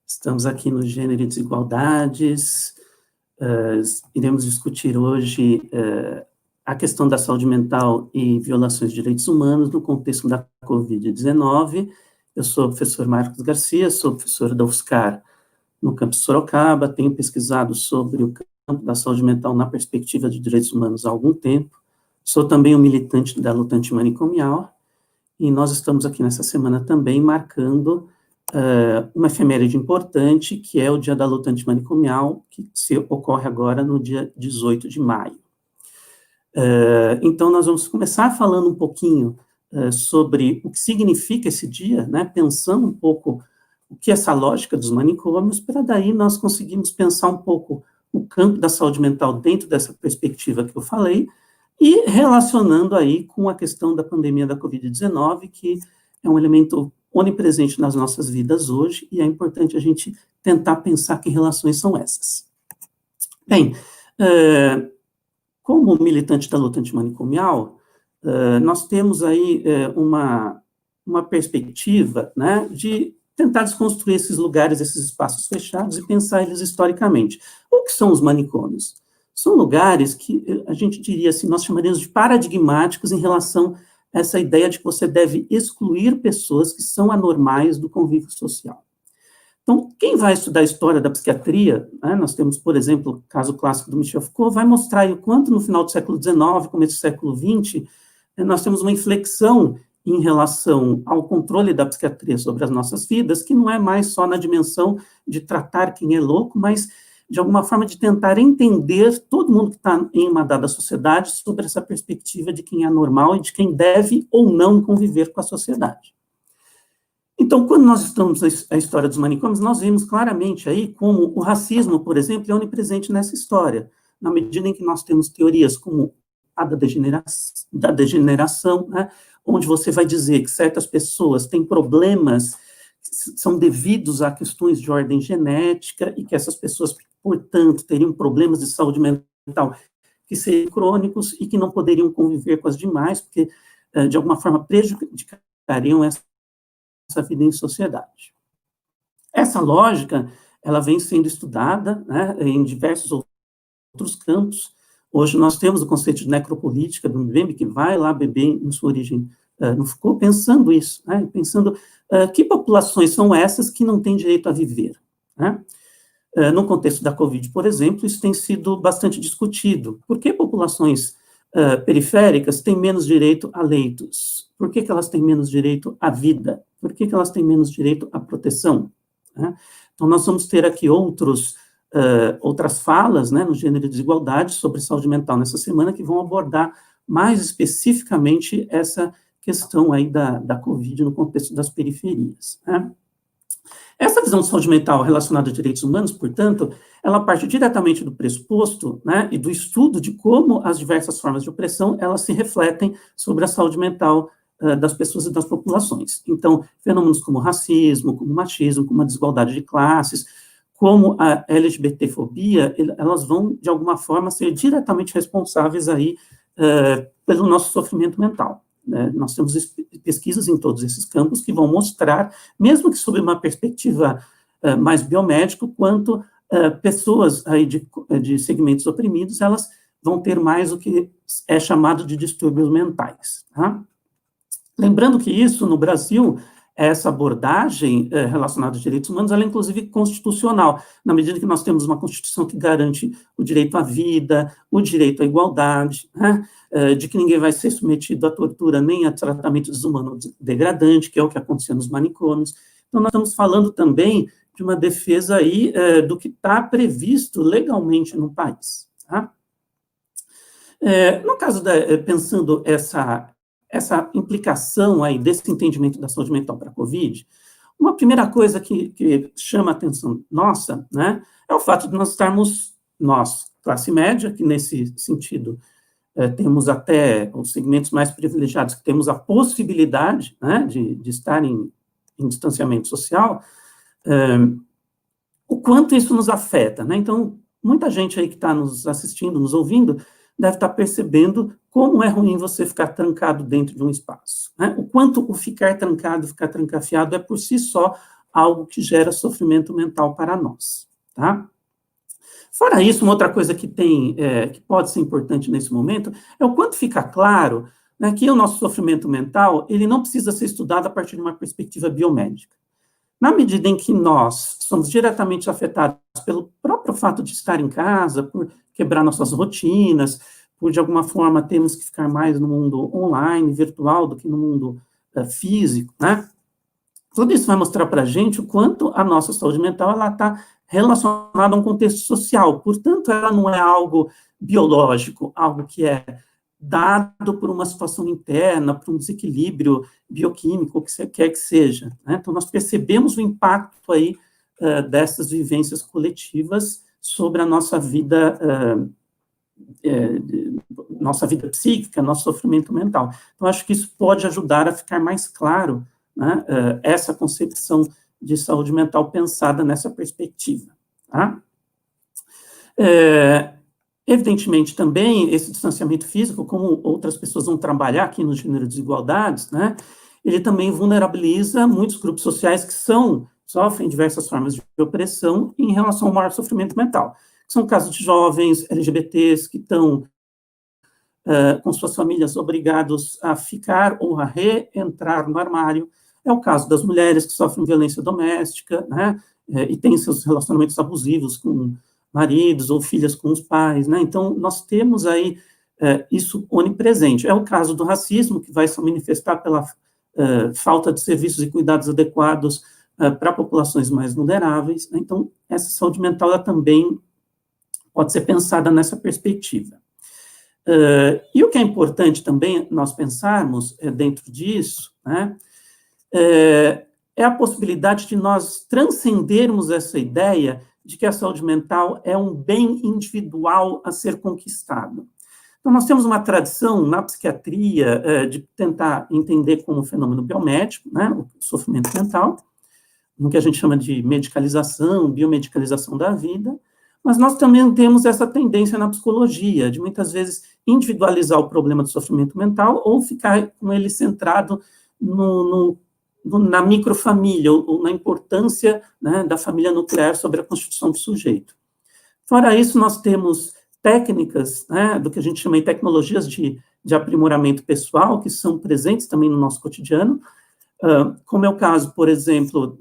Estamos aqui no Gênero e Desigualdades. Iremos discutir hoje a questão da saúde mental e violações de direitos humanos no contexto da Covid-19. Eu sou o professor Marcos Garcia, sou professor da UFSCar no campus Sorocaba, tenho pesquisado sobre o campo da saúde mental na perspectiva de direitos humanos há algum tempo. Sou também um militante da luta antimanicomial, e nós estamos aqui nessa semana também marcando uma efeméride importante, que é o Dia da Luta Antimanicomial, que ocorre agora no dia 18 de maio. Então, nós vamos começar falando um pouquinho sobre o que significa esse dia, né, pensando um pouco o que é essa lógica dos manicômios, para daí nós conseguirmos pensar um pouco o campo da saúde mental dentro dessa perspectiva que eu falei, e relacionando aí com a questão da pandemia da Covid-19, que é um elemento onipresente nas nossas vidas hoje, e é importante a gente tentar pensar que relações são essas. Bem, como militante da luta antimanicomial, nós temos aí uma perspectiva, né, de tentar desconstruir esses lugares, esses espaços fechados e pensar eles historicamente. O que são os manicômios? São lugares que a gente diria assim, nós chamaríamos de paradigmáticos em relação a essa ideia de que você deve excluir pessoas que são anormais do convívio social. Então, quem vai estudar a história da psiquiatria, né, nós temos, por exemplo, o caso clássico do Michel Foucault, vai mostrar aí o quanto no final do século XIX, começo do século XX, nós temos uma inflexão em relação ao controle da psiquiatria sobre as nossas vidas, que não é mais só na dimensão de tratar quem é louco, mas de alguma forma de tentar entender todo mundo que está em uma dada sociedade sobre essa perspectiva de quem é normal e de quem deve ou não conviver com a sociedade. Então, quando nós estudamos a história dos manicômios, nós vemos claramente aí como o racismo, por exemplo, é onipresente nessa história, na medida em que nós temos teorias como a da degeneração, né, onde você vai dizer que certas pessoas têm problemas que são devidos a questões de ordem genética e que essas pessoas, portanto, teriam problemas de saúde mental que seriam crônicos e que não poderiam conviver com as demais, porque, de alguma forma, prejudicariam essa vida em sociedade. Essa lógica, ela vem sendo estudada, né, em diversos outros campos. Hoje nós temos o conceito de necropolítica do Mbembe, que vai lá beber em sua origem no Foucault, pensando isso, né, pensando que populações são essas que não têm direito a viver, né? No contexto da Covid, por exemplo, isso tem sido bastante discutido. Por que populações periféricas têm menos direito a leitos? Por que elas têm menos direito à vida? Por que elas têm menos direito à proteção? Né? Então, nós vamos ter aqui outras falas, né, no Gênero e Desigualdade, sobre saúde mental nessa semana, que vão abordar mais especificamente essa questão aí da Covid no contexto das periferias, né? Essa visão de saúde mental relacionada a direitos humanos, portanto, ela parte diretamente do pressuposto, né, e do estudo de como as diversas formas de opressão, elas se refletem sobre a saúde mental das pessoas e das populações. Então, fenômenos como racismo, como machismo, como a desigualdade de classes, como a LGBTfobia, elas vão, de alguma forma, ser diretamente responsáveis aí pelo nosso sofrimento mental. Nós temos pesquisas em todos esses campos que vão mostrar, mesmo que sob uma perspectiva mais biomédica, quanto pessoas aí de segmentos oprimidos, elas vão ter mais o que é chamado de distúrbios mentais. Tá? Lembrando que isso, no Brasil, essa abordagem relacionada aos direitos humanos, ela é inclusive constitucional, na medida que nós temos uma Constituição que garante o direito à vida, o direito à igualdade, né, de que ninguém vai ser submetido à tortura nem a tratamento desumano ou degradante, que é o que aconteceu nos manicômios. Então, nós estamos falando também de uma defesa aí do que está previsto legalmente no país. Tá? No caso, pensando essa implicação aí desse entendimento da saúde mental para a Covid, uma primeira coisa que chama a atenção nossa, né, é o fato de nós estarmos, classe média, que nesse sentido temos até os segmentos mais privilegiados, que temos a possibilidade, né, de estar em distanciamento social, o quanto isso nos afeta, né? Então, muita gente aí que está nos assistindo, nos ouvindo, deve estar percebendo como é ruim você ficar trancado dentro de um espaço, né? O quanto o ficar trancado, ficar trancafiado é por si só algo que gera sofrimento mental para nós, tá? Fora isso, uma outra coisa que que pode ser importante nesse momento, é o quanto fica claro, né, que o nosso sofrimento mental, ele não precisa ser estudado a partir de uma perspectiva biomédica. Na medida em que nós somos diretamente afetados pelo próprio fato de estar em casa, por quebrar nossas rotinas, por, de alguma forma, termos que ficar mais no mundo online, virtual, do que no mundo físico, né? Tudo isso vai mostrar para a gente o quanto a nossa saúde mental ela está relacionada a um contexto social. Portanto, ela não é algo biológico, algo que é dado por uma situação interna, por um desequilíbrio bioquímico, o que você quer que seja, né? Então, nós percebemos o impacto aí dessas vivências coletivas sobre a nossa vida psíquica, nosso sofrimento mental. Então, acho que isso pode ajudar a ficar mais claro, né, essa concepção de saúde mental pensada nessa perspectiva, tá? Evidentemente, também, esse distanciamento físico, como outras pessoas vão trabalhar aqui no gênero de desigualdades, né, ele também vulnerabiliza muitos grupos sociais que sofrem diversas formas de opressão em relação ao maior sofrimento mental. São casos de jovens LGBTs que estão com suas famílias obrigados a ficar ou a reentrar no armário. É o caso das mulheres que sofrem violência doméstica, né, e têm seus relacionamentos abusivos com maridos ou filhas com os pais, né? Então, nós temos aí isso onipresente. É o caso do racismo, que vai se manifestar pela falta de serviços e cuidados adequados para populações mais vulneráveis, né? Então, essa saúde mental ela também pode ser pensada nessa perspectiva. E o que é importante também nós pensarmos dentro disso, né, é a possibilidade de nós transcendermos essa ideia de que a saúde mental é um bem individual a ser conquistado. Então, nós temos uma tradição na psiquiatria de tentar entender como um fenômeno biomédico, né, o sofrimento mental, no que a gente chama de medicalização, biomedicalização da vida, mas nós também temos essa tendência na psicologia, de muitas vezes individualizar o problema do sofrimento mental ou ficar com ele centrado na microfamília, ou na importância, né, da família nuclear sobre a constituição do sujeito. Fora isso, nós temos técnicas, né, do que a gente chama de tecnologias de aprimoramento pessoal, que são presentes também no nosso cotidiano, como é o caso, por exemplo,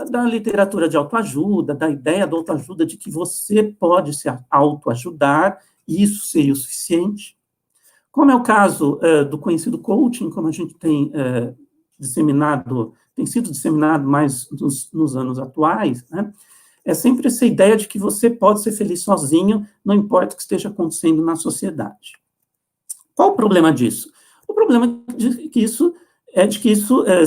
da literatura de autoajuda, da ideia da autoajuda de que você pode se autoajudar, e isso seria o suficiente. Como é o caso do conhecido coaching, como a gente tem sido disseminado mais nos anos atuais, né? É sempre essa ideia de que você pode ser feliz sozinho, não importa o que esteja acontecendo na sociedade. Qual o problema disso? O problema de que isso,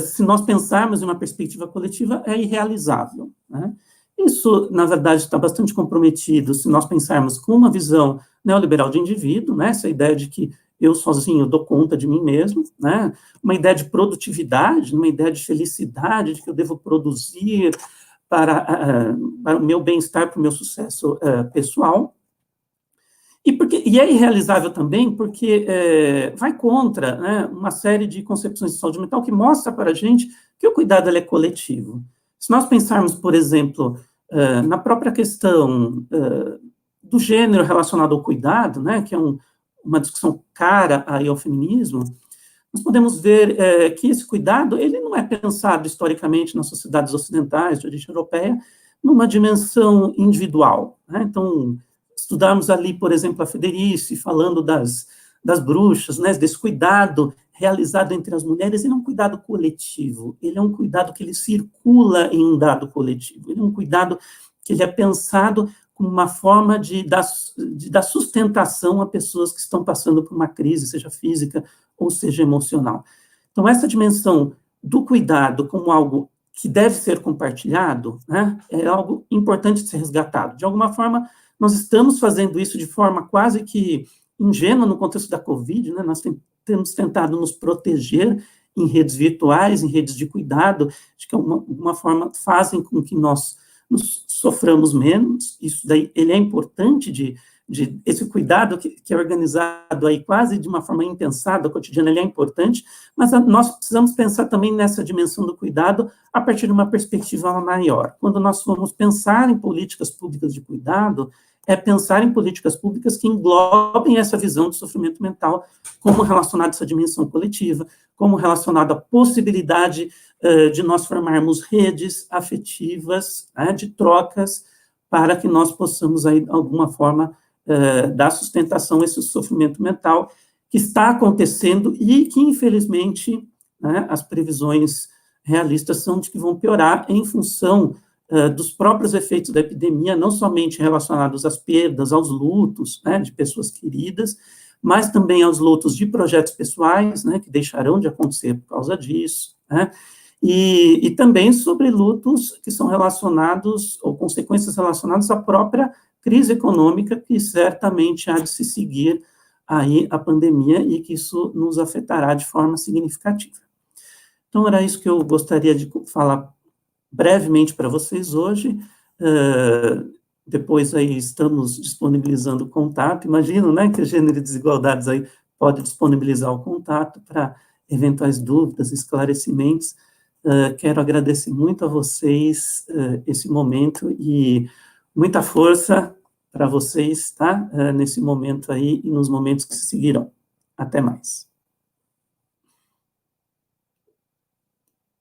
se nós pensarmos em uma perspectiva coletiva, é irrealizável, né? Isso, na verdade, está bastante comprometido se nós pensarmos com uma visão neoliberal de indivíduo, né? Essa ideia de que eu sozinho dou conta de mim mesmo, né? Uma ideia de produtividade, uma ideia de felicidade, de que eu devo produzir para o meu bem-estar, para o meu sucesso pessoal. E é irrealizável também porque vai contra, né, uma série de concepções de saúde mental que mostra para a gente que o cuidado é coletivo. Se nós pensarmos, por exemplo, na própria questão do gênero relacionado ao cuidado, né, que é uma discussão cara aí ao feminismo, nós podemos ver que esse cuidado, ele não é pensado historicamente nas sociedades ocidentais, de origem europeia, numa dimensão individual, né? Então, estudarmos ali, por exemplo, a Federici, falando das bruxas, né, desse cuidado realizado entre as mulheres, ele é um cuidado coletivo, ele é um cuidado que ele circula em um dado coletivo, ele é um cuidado que ele é pensado como uma forma de dar sustentação a pessoas que estão passando por uma crise, seja física ou seja emocional. Então, essa dimensão do cuidado como algo que deve ser compartilhado, né, é algo importante de ser resgatado. De alguma forma, nós estamos fazendo isso de forma quase que ingênua no contexto da Covid, né, nós temos tentado nos proteger em redes virtuais, em redes de cuidado, de que alguma forma fazem com que nós nos soframos menos. Isso daí, ele é importante de esse cuidado que é organizado aí quase de uma forma impensada, cotidiana, ele é importante, mas nós precisamos pensar também nessa dimensão do cuidado a partir de uma perspectiva maior. Quando nós formos pensar em políticas públicas de cuidado, é pensar em políticas públicas que englobem essa visão de sofrimento mental como relacionado a essa dimensão coletiva, como relacionado à possibilidade de nós formarmos redes afetivas, de trocas, para que nós possamos, aí, de alguma forma, dar sustentação a esse sofrimento mental que está acontecendo e que, infelizmente, as previsões realistas são de que vão piorar em função dos próprios efeitos da epidemia, não somente relacionados às perdas, aos lutos, de pessoas queridas, mas também aos lutos de projetos pessoais, que deixarão de acontecer por causa disso, e também sobre lutos que são relacionados, ou consequências relacionadas à própria crise econômica, que certamente há de se seguir aí a pandemia e que isso nos afetará de forma significativa. Então, era isso que eu gostaria de falar brevemente para vocês hoje. Depois aí estamos disponibilizando o contato, imagino, que a Gênero e Desigualdades aí pode disponibilizar o contato para eventuais dúvidas, esclarecimentos. Quero agradecer muito a vocês esse momento e muita força para vocês, nesse momento aí e nos momentos que se seguirão. Até mais.